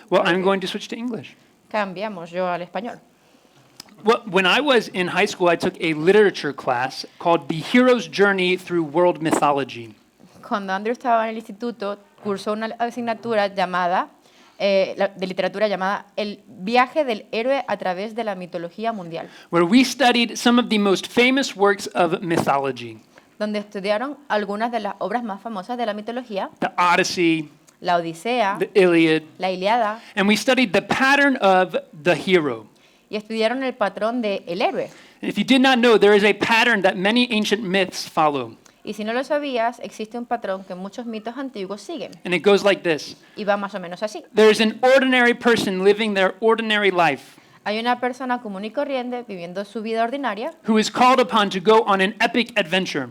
Well, I'm going to switch to English. Cambiamos yo al español. Well, when I was in high school, I took a literature class called The Hero's Journey Through World Mythology. Cuando Andrew estaba en el instituto, cursó una asignatura llamada, de literatura llamada El viaje del héroe a través de la mitología mundial, Where we studied some of the most famous works of mythology. donde estudiaron algunas de las obras más famosas de la mitología, The Odyssey, la Odisea, the Iliad, la Ilíada, and we studied the pattern of the hero. y estudiaron el patrón del héroe. If you did not know, there is a pattern that many ancient myths follow, Y si no lo sabías, existe un patrón que muchos mitos antiguos siguen, and it goes like this. y va más o menos así. There is an ordinary person living their ordinary life Hay una persona común y corriente viviendo su vida ordinaria who is called upon to go on an epic adventure.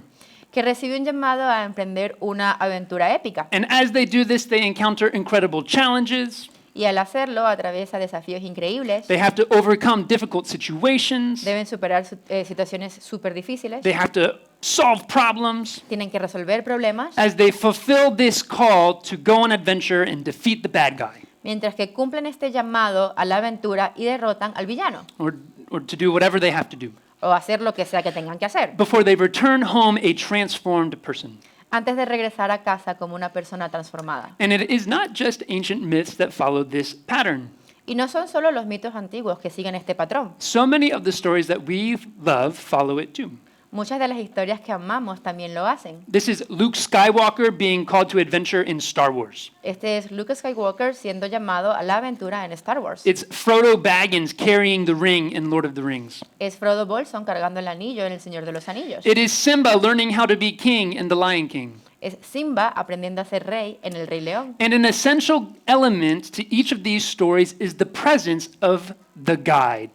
que recibe un llamado a emprender una aventura épica. And as they do this, they encounter incredible challenges. Y al hacerlo atraviesa desafíos increíbles, They have to overcome difficult situations. deben superar situaciones súper difíciles, They have to solve problems tienen que resolver problemas, as they fulfill this call to go on adventure and defeat the bad guy, mientras que cumplen este llamado a la aventura y derrotan al villano, or to do whatever they have to do, o hacer lo que sea que tengan que hacer, before they return home a transformed person. antes de regresar a casa como una persona transformada. And it is not just ancient myths that follow this pattern. Y no son solo los mitos antiguos que siguen este patrón. So many of the stories that we love follow it too. Muchas de las historias que amamos también lo hacen. This is Luke Skywalker being called to adventure in Star Wars. Este es Luke Skywalker siendo llamado a la aventura en Star Wars. It's Frodo Baggins carrying the ring in Lord of the Rings. Es Frodo Bolson cargando el anillo en El Señor de los Anillos. It is Simba learning how to be king in The Lion King. Es Simba aprendiendo a ser rey en El Rey León. And an essential element to each of these stories is the presence of the guide.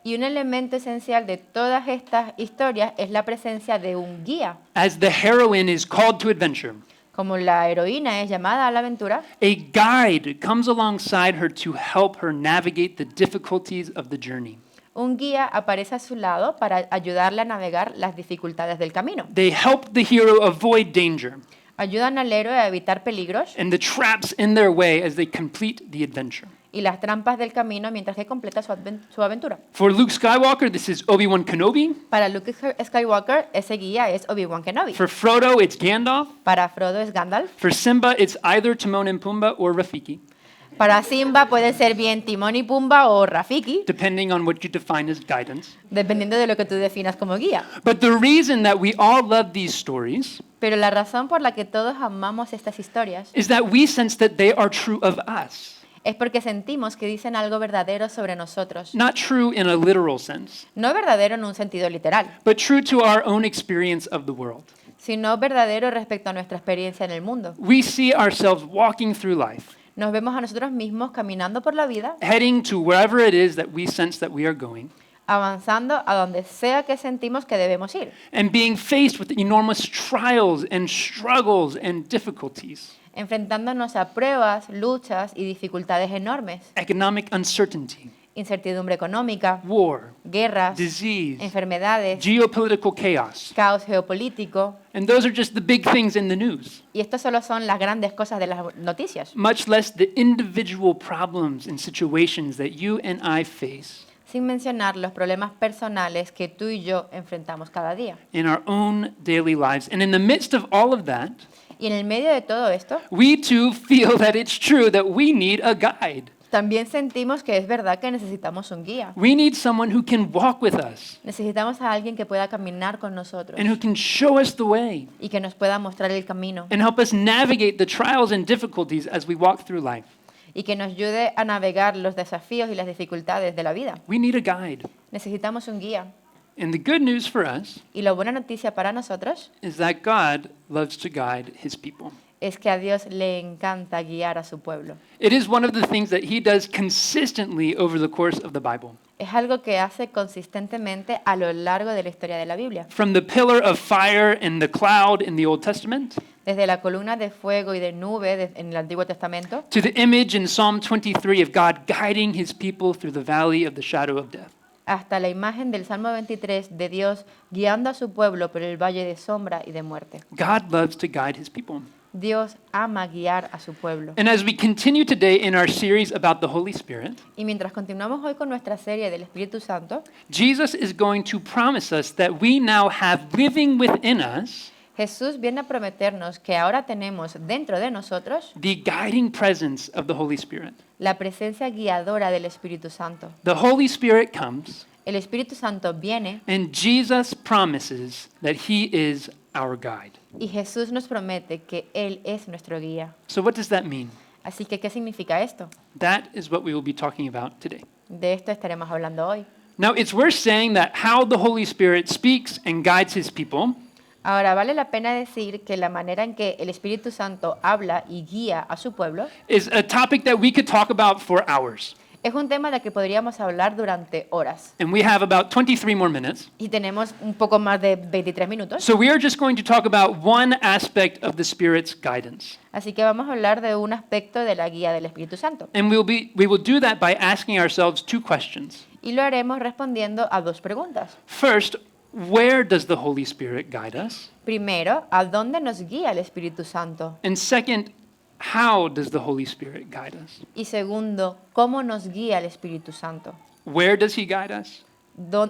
Y un elemento esencial de todas estas historias es la presencia de un guía. As the heroine is called to adventure, Como la heroína es llamada a la aventura, a guide comes alongside her to help her navigate the difficulties of the journey. un guía aparece a su lado para ayudarle a navegar las dificultades del camino. They help the hero avoid danger Ayudan al héroe a evitar peligros and the traps in their way as they complete the adventure. y las trampas del camino mientras que completa su aventura. For Luke Skywalker, this is Obi-Wan Kenobi. Para Luke Skywalker, ese guía es Obi-Wan Kenobi. For Frodo, it's Gandalf. Para Frodo es Gandalf. For Simba, it's either Timon and Pumbaa or Rafiki, Para Simba puede ser bien Timón y Pumba o Rafiki, depending on what you define as guidance. dependiendo de lo que tú definas como guía. But the reason that we all love these stories Pero la razón por la que todos amamos estas historias is that we sense that they are true of us. es porque sentimos que dicen algo verdadero sobre nosotros. Not true in a literal sense, No verdadero en un sentido literal, but true to our own experience of the world. sino verdadero respecto a nuestra experiencia en el mundo. We see ourselves walking through life, Nos vemos a nosotros mismos caminando por la vida, heading to wherever it is that we sense that we are going, avanzando a donde sea que sentimos que debemos ir, and being faced with enormous trials and struggles and difficulties, enfrentándonos a pruebas, luchas y dificultades enormes, economic uncertainty, incertidumbre económica, war, guerras, disease, enfermedades, geopolitical chaos. caos geopolítico. And those are just the big things in the news, Y esto solo son las grandes cosas de las noticias, much less the individual problems and situations that you and I face sin mencionar los problemas personales que tú y yo enfrentamos cada día. in our own daily lives. And in the midst of all of that, Y en el medio de todo esto, we too feel that it's true that we need a guide. también sentimos que es verdad que necesitamos un guía. We need someone who can walk with us Necesitamos a alguien que pueda caminar con nosotros and who can show us the way y que nos pueda mostrar el camino and help us navigate the trials and difficulties as we walk through life. y que nos ayude a navegar los desafíos y las dificultades de la vida. We need a guide. Necesitamos un guía. And the good news for us Y la buena noticia para nosotros is that God loves to guide his people. es que a Dios le encanta guiar a su pueblo. It is one of the things that he does consistently over the course of the Bible. Es algo que hace consistentemente a lo largo de la historia de la Biblia. From the pillar of fire and the cloud in the Old Testament Desde la columna de fuego y de nube en el Antiguo Testamento to the image in Psalm 23 of God guiding his people through the valley of the shadow of death. hasta la imagen del Salmo 23 de Dios guiando a su pueblo por el valle de sombra y de muerte. God loves to guide his people. Dios ama guiar a su pueblo. And as we continue today in our series about the Holy Spirit, Y mientras continuamos hoy con nuestra serie del Espíritu Santo, Jesus is going to promise us that we now have living within us Jesús viene a prometernos que ahora tenemos dentro de nosotros the guiding presence of the Holy Spirit. la presencia guiadora del Espíritu Santo. The Holy Spirit comes, El Espíritu Santo viene and Jesus promises that He is our guide. y Jesús nos promete que Él es nuestro guía. So, what does that mean? Así que, ¿qué significa esto? That is what we will be talking about today. De esto estaremos hablando hoy. Now, it's worth saying that how the Holy Spirit speaks and guides His people Ahora, vale la pena decir que la manera en que el Espíritu Santo habla y guía a su pueblo is a topic that we could talk about for hours. es un tema del que podríamos hablar durante horas. And we have about 23 more minutes. Y tenemos un poco más de 23 minutos. So we are just going to talk about one aspect of the Spirit's guidance. Así que vamos a hablar de un aspecto de la guía del Espíritu Santo. And we will do that by asking ourselves two questions. Y lo haremos respondiendo a dos preguntas. First, where does the Holy Spirit guide us? Primero, ¿a dónde nos guía el Espíritu Santo? And second, how does the Holy Spirit guide us? Y segundo, ¿cómo nos guía el Espíritu Santo? Where does He guide us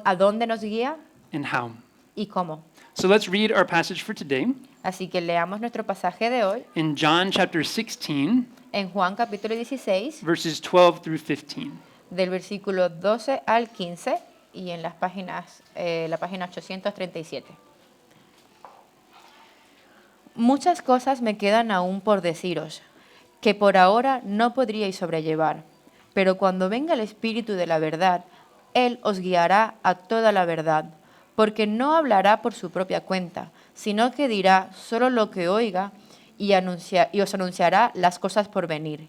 ¿A dónde nos guía and how? y cómo? So let's read our passage for today Así que leamos nuestro pasaje de hoy in John chapter 16, en Juan capítulo 16, verses 12 through 15. del versículo 12 al 15 y en las páginas, la página 837. Muchas cosas me quedan aún por deciros, que por ahora no podríais sobrellevar, pero cuando venga el Espíritu de la verdad, Él os guiará a toda la verdad, porque no hablará por su propia cuenta, sino que dirá solo lo que oiga y os anunciará las cosas por venir.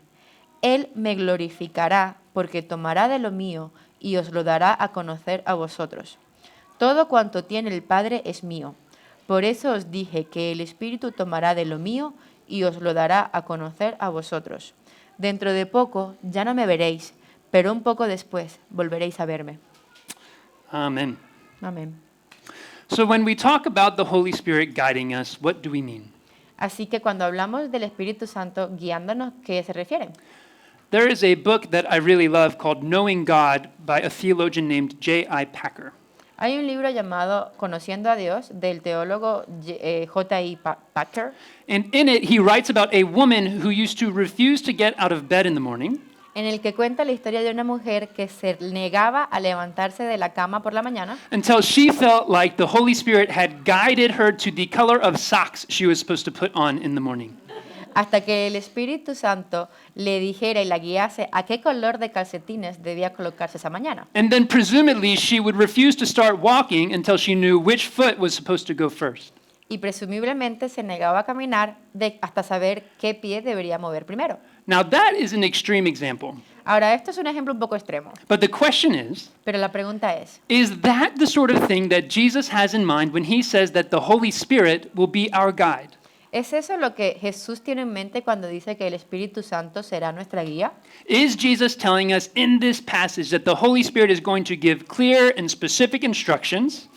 Él me glorificará, porque tomará de lo mío y os lo dará a conocer a vosotros. Todo cuanto tiene el Padre es mío. Por eso os dije que el Espíritu tomará de lo mío y os lo dará a conocer a vosotros. Dentro de poco ya no me veréis, pero un poco después volveréis a verme. Amen. Amén. So when we talk about the Holy Spirit guiding us, what do we mean? Así que cuando hablamos del Espíritu Santo guiándonos, ¿qué se refiere? There is a book that I really love called Knowing God by a theologian named J.I. Packer. Hay un libro llamado Conociendo a Dios del teólogo J.I. Packer. And in it, he writes about a woman who used to refuse to get out of bed in the morning En el que cuenta la historia de una mujer que se negaba a levantarse de la cama por la mañana until she felt like the Holy Spirit had guided her to the color of socks she was supposed to put on in the morning. hasta que el Espíritu Santo le dijera y la guiase a qué color de calcetines debía colocarse esa mañana. And then presumably she would refuse to start walking until she knew which foot was supposed to go first. Y presumiblemente se negaba a caminar hasta saber qué pie debería mover primero. Now that is an extreme example. Ahora, esto es un ejemplo un poco extremo, But the question pero la pregunta is that the sort of thing that Jesus has in mind when he says that the Holy Spirit will be our guide? ¿es eso lo que Jesús tiene en mente cuando dice que el Espíritu Santo será nuestra guía? Is Jesus telling us in this passage that the Holy Spirit is going to give clear and specific instructions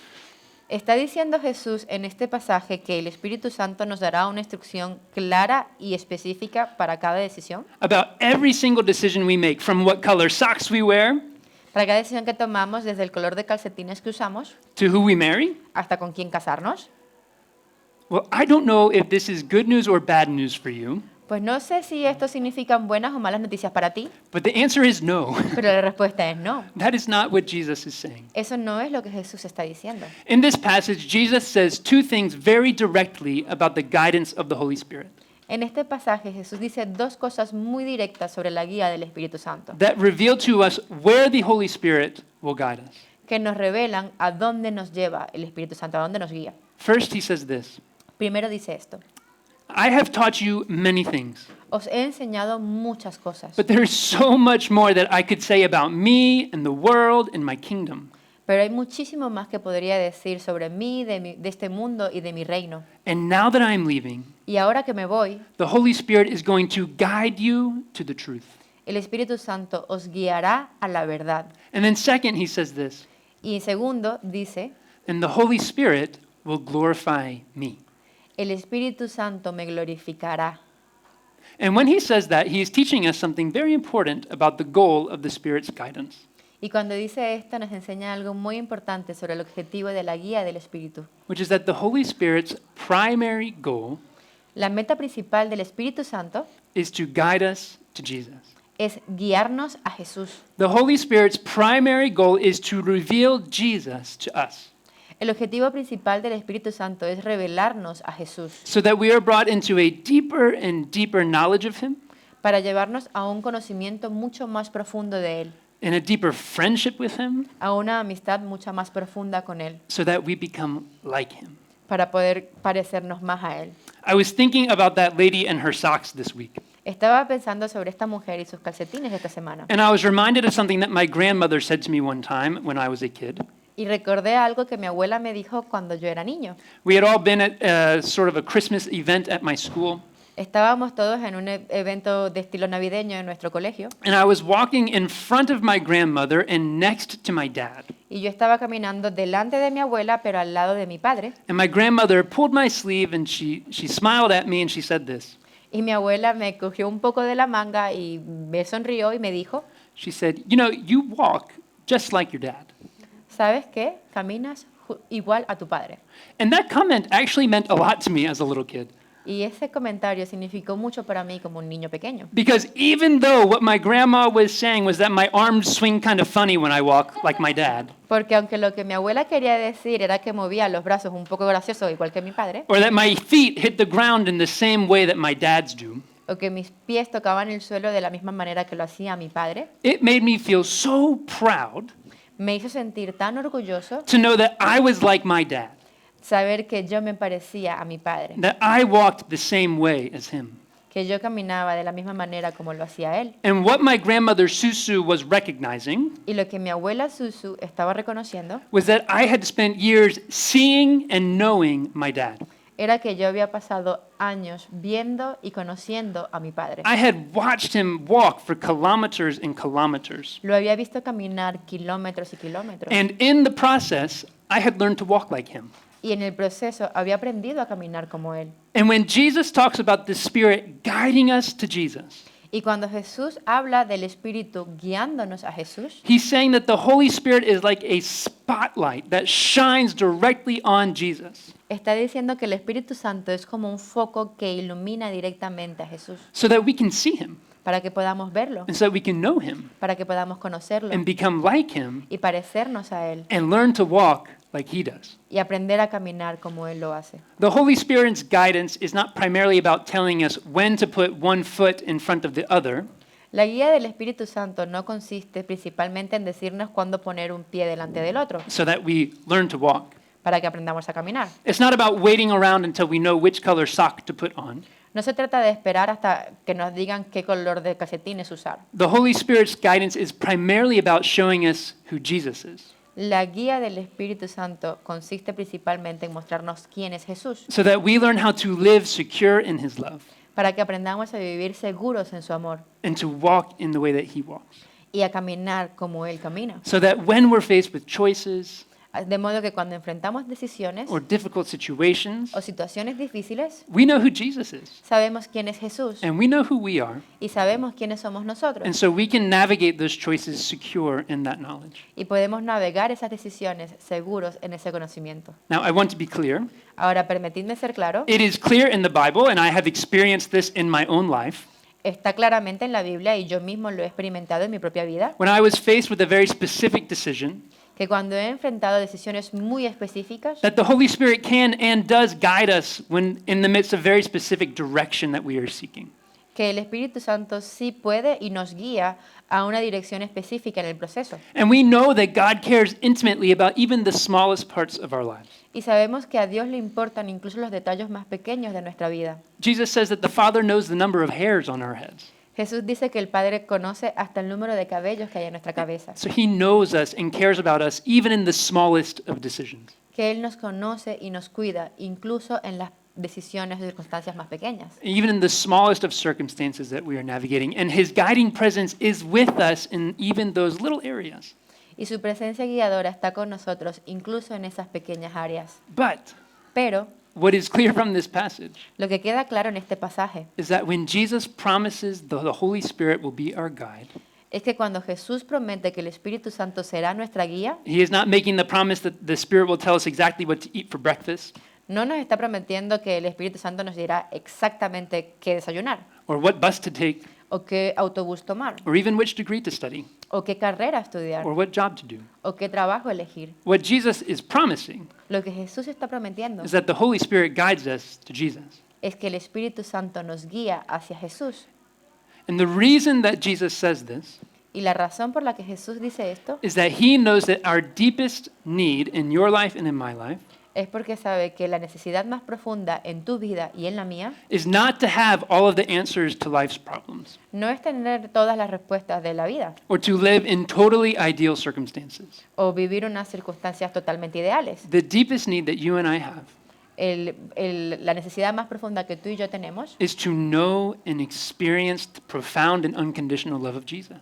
¿Está diciendo Jesús en este pasaje que el Espíritu Santo nos dará una instrucción clara y específica para cada decisión? about every single decision we make, from what color socks we wear Para cada decisión que tomamos, desde el color de calcetines que usamos to who we marry? hasta con quién casarnos. Well, I don't know if this is good news or bad news for you, Pues no sé si esto significan buenas o malas noticias para ti, but the answer is no. pero la respuesta es no. That is not what Jesus is saying. Eso no es lo que Jesús está diciendo. In this passage, Jesus says two things very directly about the guidance of the Holy Spirit En este pasaje Jesús dice dos cosas muy directas sobre la guía del Espíritu Santo, that reveal to us where the Holy Spirit will guide us. que nos revelan a dónde nos lleva el Espíritu Santo, a dónde nos guía. First, he says this, Primero dice esto: I have taught you many things, os he enseñado muchas cosas, but there is so much more that I could say about me and the world and my kingdom. pero hay muchísimo más que podría decir sobre mí, de este mundo y de mi reino. And now that I am leaving, Y ahora que me voy, the Holy Spirit is going to guide you to the truth. el Espíritu Santo os guiará a la verdad. And then second, he says this, Y segundo, dice, and the Holy Spirit will glorify me. el Espíritu Santo me glorificará. And when he says that, he is teaching us something very important about the goal of the Spirit's guidance. Y cuando dice esto nos enseña algo muy importante sobre el objetivo de la guía del Espíritu. Which is that the Holy Spirit's primary goal La meta principal del Espíritu Santo is to guide us to Jesus. es guiarnos a Jesús. The Holy Spirit's primary goal is to reveal Jesus to us El objetivo principal del Espíritu Santo es revelarnos a Jesús so that we are brought into a deeper and deeper knowledge of him para llevarnos a un conocimiento mucho más profundo de Él, and a deeper friendship with him a una amistad mucho más profunda con Él, so that we become like him. para poder parecernos más a Él. I was thinking about that lady and her socks this week. Estaba pensando sobre esta mujer y sus calcetines esta semana And I was reminded of something that my grandmother said to me one time when I was a kid. y recordé algo que mi abuela me dijo cuando yo era niño. We had all been at sort of a Christmas event at my school, Estábamos todos en un evento de estilo navideño en nuestro colegio and I was walking in front of my grandmother and next to my dad. y yo estaba caminando delante de mi abuela pero al lado de mi padre And my grandmother pulled my sleeve and she smiled at me and she said this. y mi abuela me cogió un poco de la manga y me sonrió y me dijo, She said, "You know, you walk just like your dad." ¿sabes qué? Caminas igual a tu padre. And that comment actually meant a lot to me as a little kid. Y ese comentario significó mucho para mí como un niño pequeño. Because even though what my grandma was saying was that my arms swing kind of funny when I walk like my dad, Porque aunque lo que mi abuela quería decir era que movía los brazos un poco gracioso, igual que mi padre, or that my feet hit the ground in the same way that my dad's do, o que mis pies tocaban el suelo de la misma manera que lo hacía mi padre, it made me feel so proud me hizo sentir tan orgulloso to know that I was like my dad, saber que yo me parecía a mi padre, that I walked the same way as him. que yo caminaba de la misma manera como lo hacía él. And what my grandmother Susu was recognizing Y lo que mi abuela Susu estaba reconociendo was that I had spent years seeing and knowing my dad. era que yo había pasado años viendo y conociendo a mi padre. I had watched him walk for kilometers and kilometers. Lo había visto caminar kilómetros y kilómetros. And in the process, I had learned to walk like him. Y en el proceso había aprendido a caminar como él. And when Jesus talks about the Spirit guiding us to Jesus, Y cuando Jesús habla del Espíritu guiándonos a Jesús, he's saying that the Holy Spirit is like a spotlight that shines directly on Jesus está diciendo que el Espíritu Santo es como un foco que ilumina directamente a Jesús so that we can see him para que podamos verlo, and so that we can know him para que podamos conocerlo and become like him y parecernos a Él and learn to walk like he does. y aprender a caminar como Él lo hace. The Holy Spirit's guidance is not primarily about telling us when to put one foot in front of the other, La guía del Espíritu Santo no consiste principalmente en decirnos cuándo poner un pie delante del otro so that we learn to walk. para que aprendamos a caminar. It's not about waiting around until we know which color sock to put on. No se trata de esperar hasta que nos digan qué color de calcetines usar. The Holy Spirit's guidance is primarily about showing us who Jesus is La guía del Espíritu Santo consiste principalmente en mostrarnos quién es Jesús, so that we learn how to live secure in his love para que aprendamos a vivir seguros en su amor and to walk in the way that he walks. y a caminar como Él camina. So that when we're faced with choices De modo que cuando enfrentamos decisiones or difficult situations, o situaciones difíciles, we know who Jesus is sabemos quién es Jesús and we know who we are. y sabemos quiénes somos And nosotros. so we can navigate those choices secure in that knowledge. Y podemos navegar esas decisiones seguros en ese conocimiento. Now, I want to be clear. Ahora, permitidme ser claro, It is clear in the Bible, and I have experienced this in my own life. está claramente en la Biblia y yo mismo lo he experimentado en mi propia vida, When I was faced with a very specific decision, que cuando he enfrentado decisiones muy específicas, that the Holy Spirit can and does guide us when in the midst of very specific direction that we are seeking. que el Espíritu Santo sí puede y nos guía a una dirección específica en el proceso. And we know that God cares intimately about even the smallest parts of our lives. Y sabemos que a Dios le importan incluso los detalles más pequeños de nuestra vida. Jesus says that the Father knows the number of hairs on our heads. Jesús dice que el Padre conoce hasta el número de cabellos que hay en nuestra cabeza, So he knows us and cares about us even in the smallest of decisions. que Él nos conoce y nos cuida, incluso en las decisiones o circunstancias más pequeñas, Even in the smallest of circumstances that we are navigating. And his guiding presence is with us in even those little areas. y su presencia guiadora está con nosotros, incluso en esas pequeñas áreas. But Pero what is clear from this passage Lo que queda claro en este pasaje is that when Jesus promises the Holy Spirit will be our guide, es que cuando Jesús promete que el Espíritu Santo será nuestra guía, he is not making the promise that the Spirit will tell us exactly what to eat for breakfast no nos está prometiendo que el Espíritu Santo nos dirá exactamente qué desayunar, or what bus to take o qué autobús tomar, or even which degree to study o qué carrera estudiar, or what job to do. o qué trabajo elegir. What Jesus is promising Lo que Jesús está prometiendo is that the Holy Spirit guides us to Jesus. es que el Espíritu Santo nos guía hacia Jesús. And the reason that Jesus says this Y la razón por la que Jesús dice esto is that he knows that our deepest need in your life and in my life es porque sabe que la necesidad más profunda en tu vida y en la mía is not to have all of the answers to life's problems no es tener todas las respuestas de la vida or to live in totally ideal circumstances. o vivir unas circunstancias totalmente ideales. The deepest need that you and I have La necesidad más profunda que tú y yo tenemos is to know and experience the profound and unconditional love of Jesus.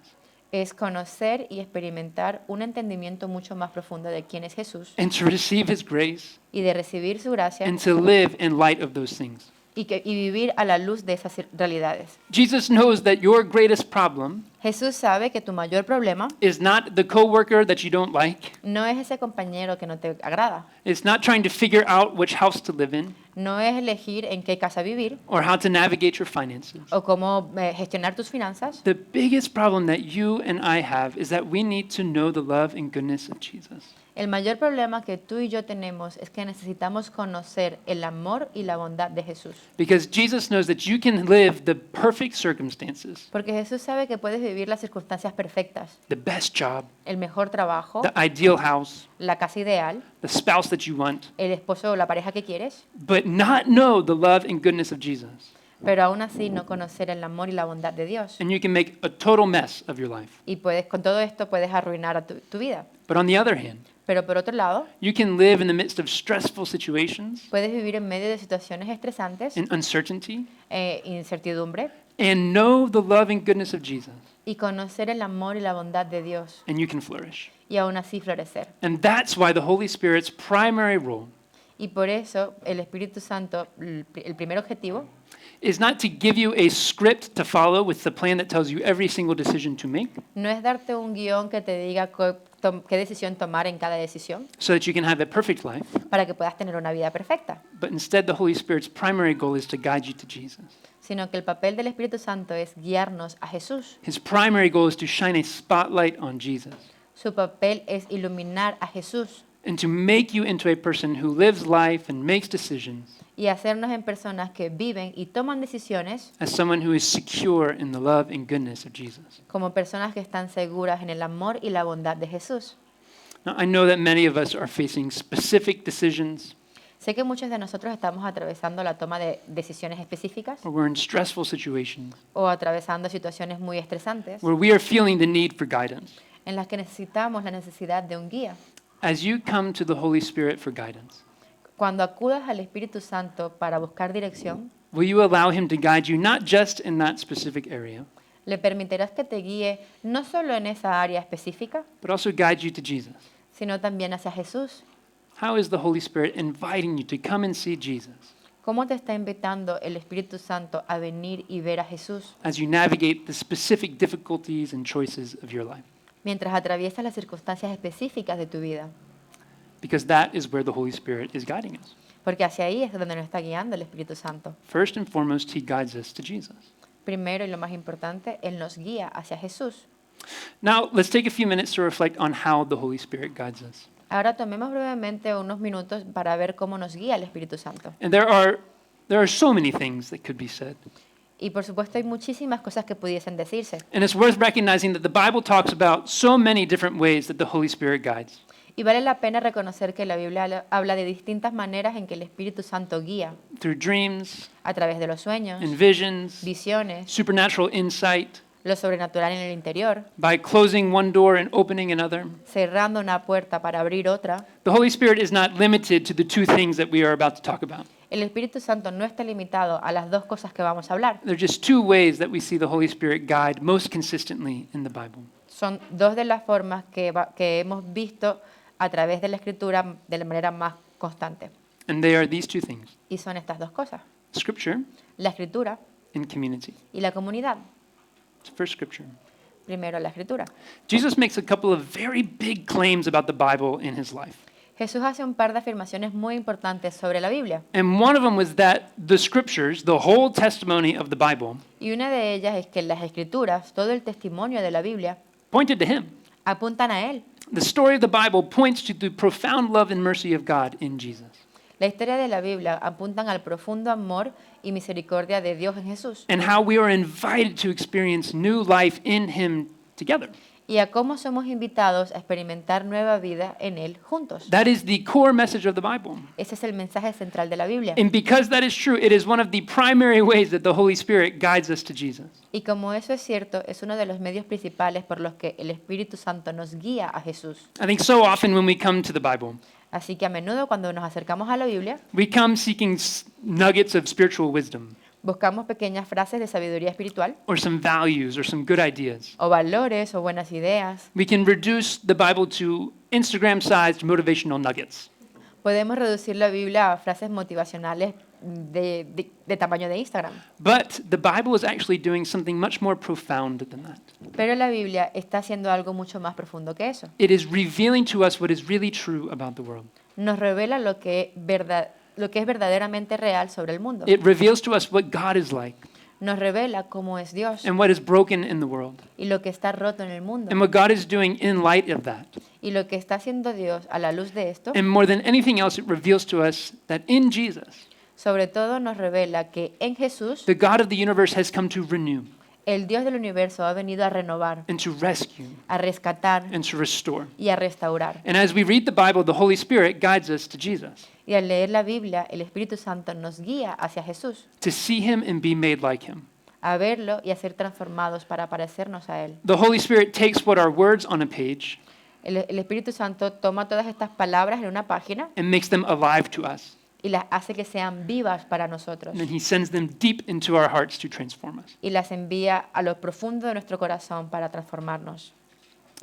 es conocer y experimentar un entendimiento mucho más profundo de quién es Jesús And to receive his grace y de recibir su gracia and to live in light of those things. y vivir a la luz de esas realidades. Jesus knows that your greatest problem Jesús sabe que tu mayor problema is not the coworker that you don't like. no es ese compañero que no te agrada, It's not trying to figure out which house to live in no es elegir en qué casa vivir or how to navigate your finances. o cómo gestionar tus finanzas. The biggest problem that you and I have is that we need to know the love and goodness of Jesus. El mayor problema que tú y yo tenemos es que necesitamos conocer el amor y la bondad de Jesús. Because Jesus knows that you can live the perfect circumstances, Porque Jesús sabe que puedes vivir las circunstancias perfectas, the best job, el mejor trabajo, the ideal house, la casa ideal, the spouse that you want, el esposo o la pareja que quieres, but not know the love and goodness of Jesus. pero aún así no conocer el amor y la bondad de Dios. And you can make a total mess of your life. Y con todo esto puedes arruinar a tu vida. But on the other hand, Pero por otro lado, you can live in the midst of stressful situations puedes vivir en medio de situaciones estresantes, and uncertainty incertidumbre, and know the love and goodness of Jesus, y conocer el amor y la bondad de Dios, and you can flourish. y aún así florecer. And that's why the Holy Spirit's primary role Y por eso el Espíritu Santo, el primer objetivo, is not to give you a script to follow with the plan that tells you every single decision to make no es darte un guión que te diga qué decisión tomar en cada decisión so that you can have a perfect life, para que puedas tener una vida perfecta, but instead the Holy Spirit's primary goal is to guide you to Jesus. sino que el papel del Espíritu Santo es guiarnos a Jesús. His primary goal is to shine a spotlight on Jesus Su papel es iluminar a Jesús and to make you into a person who lives life and makes decisions y hacernos en personas que viven y toman decisiones as someone who is secure in the love and goodness of Jesus. como personas que están seguras en el amor y la bondad de Jesús. Now, I know that many of us are facing specific decisions, Sé que muchos de nosotros estamos atravesando la toma de decisiones específicas or we're in stressful situations o atravesando situaciones muy estresantes where we are feeling the need for guidance. en las que necesitamos la necesidad de un guía. As you come to the Holy Spirit for guidance, Cuando acudas al Espíritu Santo para buscar dirección, will you allow him to guide you not just in that specific area, le permitirás que te guíe no solo en esa área específica, but also guide you to Jesus? sino también hacia Jesús. How is the Holy Spirit inviting you to come and see Jesus ¿Cómo te está invitando el Espíritu Santo a venir y ver a Jesús as you navigate the specific difficulties and choices of your life? mientras atraviesas las circunstancias específicas de tu vida? Because that is where the Holy Spirit is guiding us. Porque hacia ahí es donde nos está guiando el Espíritu Santo. First and foremost, he guides us to Jesus. Primero y lo más importante, Él nos guía hacia Jesús. Now, let's take a few minutes to reflect on how the Holy Spirit guides us. Ahora tomemos brevemente unos minutos para ver cómo nos guía el Espíritu Santo. And there are so many things that could be said. Y por supuesto hay muchísimas cosas que pudiesen decirse. And it's worth recognizing that the Bible talks about so many different ways that the Holy Spirit guides. Y vale la pena reconocer que la Biblia habla de distintas maneras en que el Espíritu Santo guía, Through dreams a través de los sueños, and visions, visiones, supernatural insight, lo sobrenatural en el interior, by closing one door and opening another. cerrando una puerta para abrir otra. The Holy Spirit is not limited to the two things that we are about to talk about. El Espíritu Santo no está limitado a las dos cosas que vamos a hablar. There are just two ways that we see the Holy Spirit guide most consistently in the Bible. Son dos de las formas que hemos visto a través de la Escritura de la manera más constante. And they are these two things, y son estas dos cosas, Scripture la escritura and community. y la comunidad. So first, Scripture. Primero la escritura. Jesus makes a couple of very big claims about the Bible in his life. Jesús hace un par de afirmaciones muy importantes sobre la Biblia, And one of them was that the Scriptures, the whole testimony of the Bible, y una de ellas es que las escrituras, todo el testimonio de la Biblia, pointed to him. apuntan a Él. The story of the Bible points to the profound love and mercy of God in Jesus. La historia de la Biblia apuntan al profundo amor y misericordia de Dios en Jesús, And how we are invited to experience new life in him together. y a cómo somos invitados a experimentar nueva vida en Él juntos. That is the core message of the Bible. Ese es el mensaje central de la Biblia. And because that is true, it is one of the primary ways that the Holy Spirit guides us to Jesus. Y como eso es cierto, es uno de los medios principales por los que el Espíritu Santo nos guía a Jesús. I think so often when we come to the Bible, Así que a menudo cuando nos acercamos a la Biblia, we come seeking nuggets of spiritual wisdom buscamos pequeñas frases de sabiduría espiritual or some values or some good ideas. o valores o buenas ideas. We can reduce the Bible to Instagram-sized motivational nuggets. Podemos reducir la Biblia a frases motivacionales de tamaño de Instagram. But the Bible is actually doing something much more profound than that. Pero la Biblia está haciendo algo mucho más profundo que eso. It is revealing to us what is really true about the world. Nos revela lo que es verdaderamente real sobre el mundo. It reveals to us what God is like Nos revela cómo es Dios and what is broken in the world y lo que está roto en el mundo. and what God is doing in light of that. Y lo que está haciendo Dios a la luz de esto, And more than anything else, it reveals to us that in Jesus, sobre todo nos revela que en Jesús, the God of the universe has come to renew el Dios del universo ha venido a renovar, and to rescue a rescatar and to restore. y a restaurar. And as we read the Bible, the Holy Spirit guides us to Jesus, Y al leer la Biblia, el Espíritu Santo nos guía hacia Jesús, to see him and be made like him. a verlo y a ser transformados para parecernos a Él. The Holy Spirit takes what are words on a page El Espíritu Santo toma todas estas palabras en una página and makes them alive to us. y las hace que sean vivas para nosotros. And then he sends them deep into our hearts to transform us. Y las envía a lo profundo de nuestro corazón para transformarnos.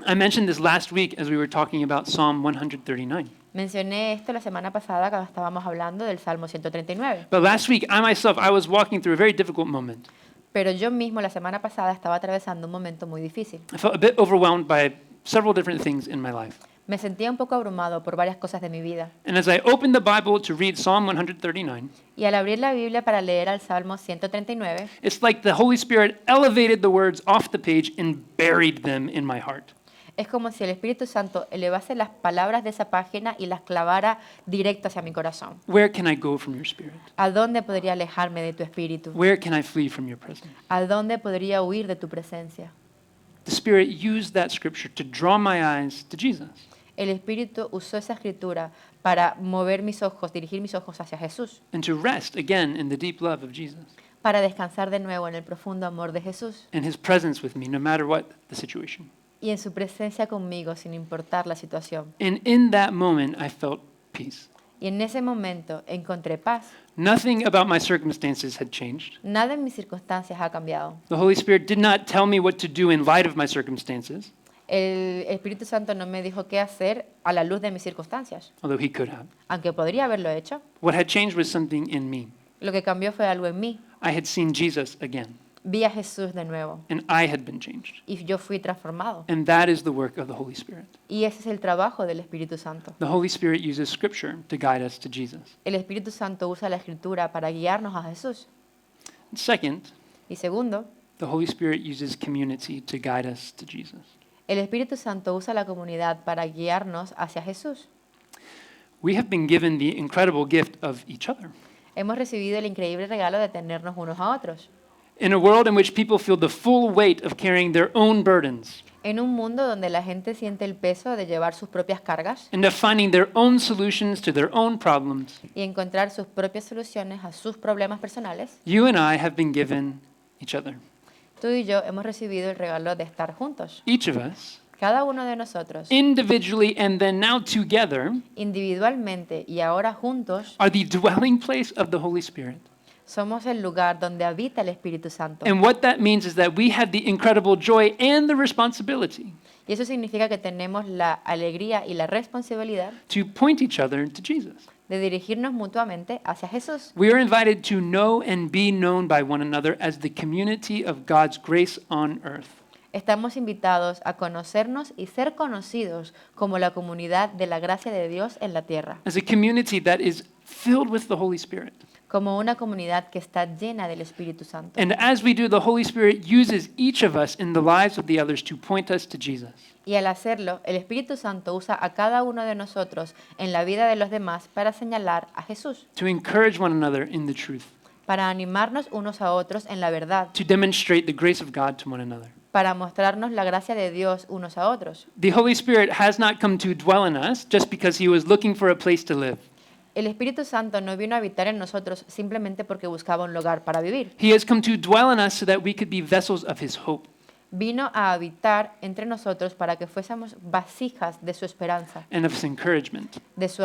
I mentioned this last week as we were talking about Psalm 139. Mencioné esto la semana pasada cuando estábamos hablando del Salmo 139. But last week, I was walking through a very difficult moment. Pero yo mismo la semana pasada estaba atravesando un momento muy difícil. I felt a bit overwhelmed by several different things in my life. Me sentía un poco abrumado por varias cosas de mi vida. And as I opened the Bible to read Psalm 139, Y al abrir la Biblia para leer al Salmo 139, it's like the Holy Spirit elevated the words off the page and buried them in my heart. es como si el Espíritu Santo elevase las palabras de esa página y las clavara directo hacia mi corazón. Where can I go from your spirit? ¿A dónde podría alejarme de tu espíritu? Where can I flee from your presence? ¿A dónde podría huir de tu presencia? The Spirit used that scripture to draw my eyes to Jesus. El Espíritu usó esa escritura para mover mis ojos, dirigir mis ojos hacia Jesús, And to rest again in the deep love of Jesus para descansar de nuevo en el profundo amor de Jesús and his presence with me, no matter what the situation. y en su presencia conmigo sin importar la situación. And in that moment, I felt peace. Y en ese momento encontré paz. Nothing about my circumstances had changed. Nada en mis circunstancias ha cambiado. The Holy Spirit did not tell me what to do in light of my circumstances, El Espíritu Santo no me dijo qué hacer a la luz de mis circunstancias, although he could have. aunque podría haberlo hecho. What had changed was something in me. Lo que cambió fue algo en mí. I had seen Jesus again, Vi a Jesús de nuevo and I had been changed. y yo fui transformado. And that is the work of the Holy Spirit. Y ese es el trabajo del Espíritu Santo. The Holy Spirit uses Scripture to guide us to Jesus. El Espíritu Santo usa la Escritura para guiarnos a Jesús. Second, Y segundo, the Holy Spirit uses community to guide us to Jesus. el Espíritu Santo usa la comunidad para guiarnos hacia Jesús. We have been given the incredible gift of each other. Hemos recibido el increíble regalo de tenernos unos a otros. In a world in which people feel the full weight of carrying their own burdens En un mundo donde la gente siente el peso de llevar sus propias cargas and of finding their own solutions to their own problems, y encontrar sus propias soluciones a sus problemas personales, you and I have been given each other. tú y yo hemos recibido el regalo de estar juntos. Each of us, Cada uno de nosotros, individually and then now together, individualmente y ahora juntos, are the dwelling place of the Holy Spirit. somos el lugar donde habita el Espíritu Santo. And what that means is that we have the incredible joy and the responsibility Y eso significa que tenemos la alegría y la responsabilidad to point each other to Jesus. de dirigirnos mutuamente hacia Jesús. We are invited to know and be known by one another as the community of God's grace on earth. Estamos invitados a conocernos y ser conocidos como la comunidad de la gracia de Dios en la tierra, As a community that is filled with the Holy Spirit. como una comunidad que está llena del Espíritu Santo. And as we do, the Holy Spirit uses each of us in the lives of the others to point us to Jesus. Y al hacerlo, el Espíritu Santo usa a cada uno de nosotros en la vida de los demás para señalar a Jesús, To encourage one another in the truth, para animarnos unos a otros en la verdad, to demonstrate the grace of God to one another. para mostrarnos la gracia de Dios unos a otros. The Holy Spirit has not come to dwell in us just because he was looking for a place to live. El Espíritu Santo no vino a habitar en nosotros simplemente porque buscaba un lugar para vivir. He has come to dwell in us so that we could be vessels of his hope Vino a habitar entre nosotros para que fuésemos vasijas de su esperanza, and of his encouragement de su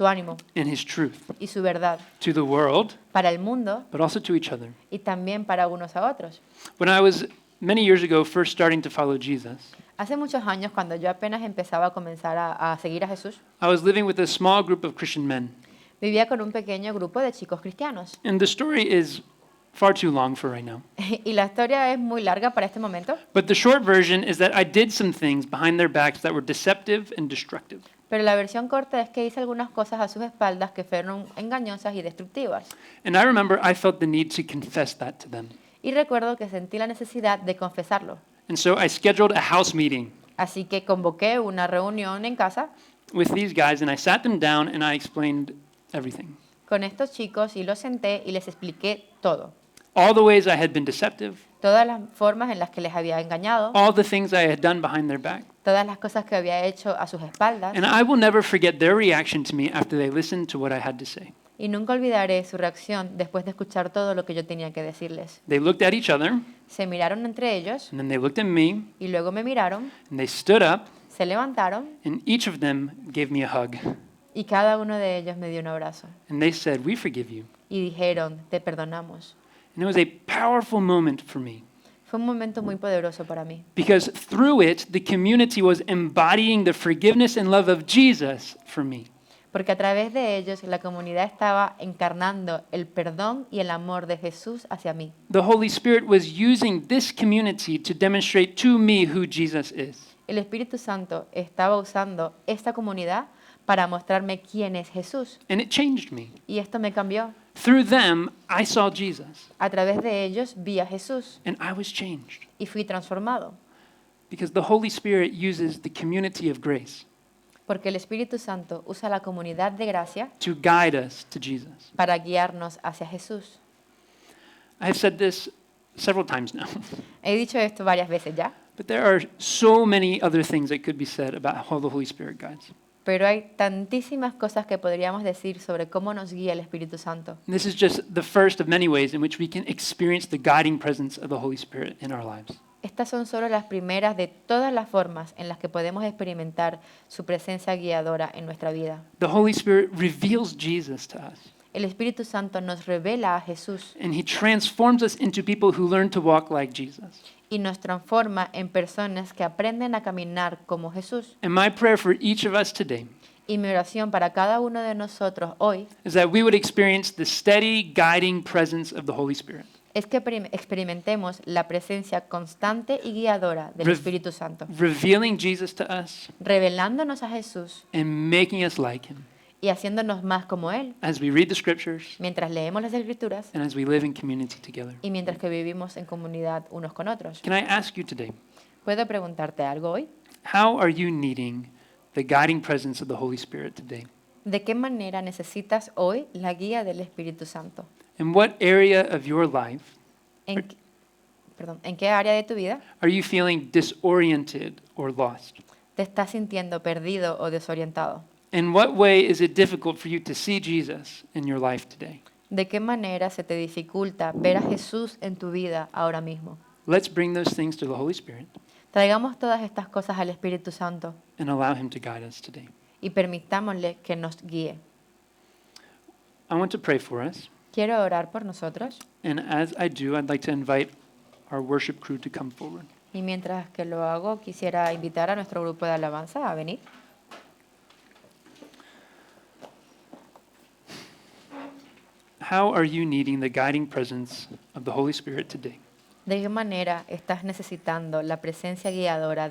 ánimo and his truth y su verdad, to the world, para el mundo but also to each other. y también para unos a otros. When I was many years ago first starting to follow Jesus, Hace muchos años, cuando yo apenas empezaba a comenzar a seguir a Jesús, I was living with a small group of Christian men. vivía con un pequeño grupo de chicos cristianos. And the story is far too long for right now. Y la historia es muy larga para este momento, But the short version is that I did some things behind their backs that were deceptive and destructive. pero la versión corta es que hice algunas cosas a sus espaldas que fueron engañosas y destructivas. And I remember I felt the need to confess that to them. Y recuerdo que sentí la necesidad de confesarlo. And so I scheduled a house meeting Así que convoqué una reunión en casa with these guys and I sat them down and I explained everything. con estos chicos y los senté y les expliqué todo. All the ways I had been deceptive, Todas las formas en las que les había engañado, all the things I had done behind their back. todas las cosas que había hecho a sus espaldas. And I will never forget their reaction to me after they listened to what I had to say. Y nunca olvidaré su reacción después de escuchar todo lo que yo tenía que decirles. They looked at each other Se miraron entre ellos and then they looked at me y luego me miraron, and they stood up se levantaron and each of them gave me a hug. y cada uno de ellos me dio un abrazo. And they said, "We forgive you." Y dijeron, te perdonamos. And it was a powerful moment for me Fue un momento muy poderoso para mí, because through it, the community was embodying the forgiveness and love of Jesus for me. porque a través de ellos la comunidad estaba encarnando el perdón y el amor de Jesús hacia mí. The Holy Spirit was using this community to demonstrate to me who Jesus is. El Espíritu Santo estaba usando esta comunidad para mostrarme quién es Jesús. And it changed me. Y esto me cambió. Through them, I saw Jesus A través de ellos vi a Jesús and I was changed y fui transformado. because the Holy Spirit uses the community of grace Porque el Espíritu Santo usa la comunidad de gracia to guide us to Jesus. para guiarnos hacia Jesús. I have said this several times now, He dicho esto varias veces ya, but there are so many other things that could be said about how the Holy Spirit guides. pero hay tantísimas cosas que podríamos decir sobre cómo nos guía el Espíritu Santo. And this is just the first of many ways in which we can experience the guiding presence of the Holy Spirit in our lives. Estas son solo las primeras de todas las formas en las que podemos experimentar su presencia guiadora en nuestra vida. The Holy Spirit reveals Jesus to us, El Espíritu Santo nos revela a Jesús and he transforms us into people who learn to walk like Jesus. y nos transforma en personas que aprenden a caminar como Jesús. And my prayer for each of us today Y mi oración para cada uno de nosotros hoy is that we would experience the steady, guiding presence of the Holy Spirit, es que experimentemos la presencia constante y guiadora del Rev- Espíritu Santo, revealing Jesus to us revelándonos a Jesús and making us like him y haciéndonos más como Él, as we read the scriptures mientras leemos las Escrituras and as we live in community together. y mientras que vivimos en comunidad unos con otros. Can I ask you today, ¿Puedo preguntarte algo hoy? how are you needing the guiding presence of the Holy Spirit today? ¿De qué manera necesitas hoy la guía del Espíritu Santo? In what area of your life ¿En, ¿En qué área de tu vida are you feeling disoriented or lost? te estás sintiendo perdido o desorientado? In what way is it difficult for you to see Jesus in your life today? ¿De qué manera se te dificulta ver a Jesús en tu vida ahora mismo? Let's bring those things to the Holy Spirit Traigamos todas estas cosas al Espíritu Santo and allow him to guide us today. y permitámosle que nos guíe. I want to pray for us, Quiero orar por nosotros and as I do, I'd like to invite our worship crew to come forward. y mientras que lo hago quisiera invitar a nuestro grupo de alabanza a venir. how are you needing the guiding presence of the Holy Spirit today? ¿De qué manera estás necesitando la presencia guiadora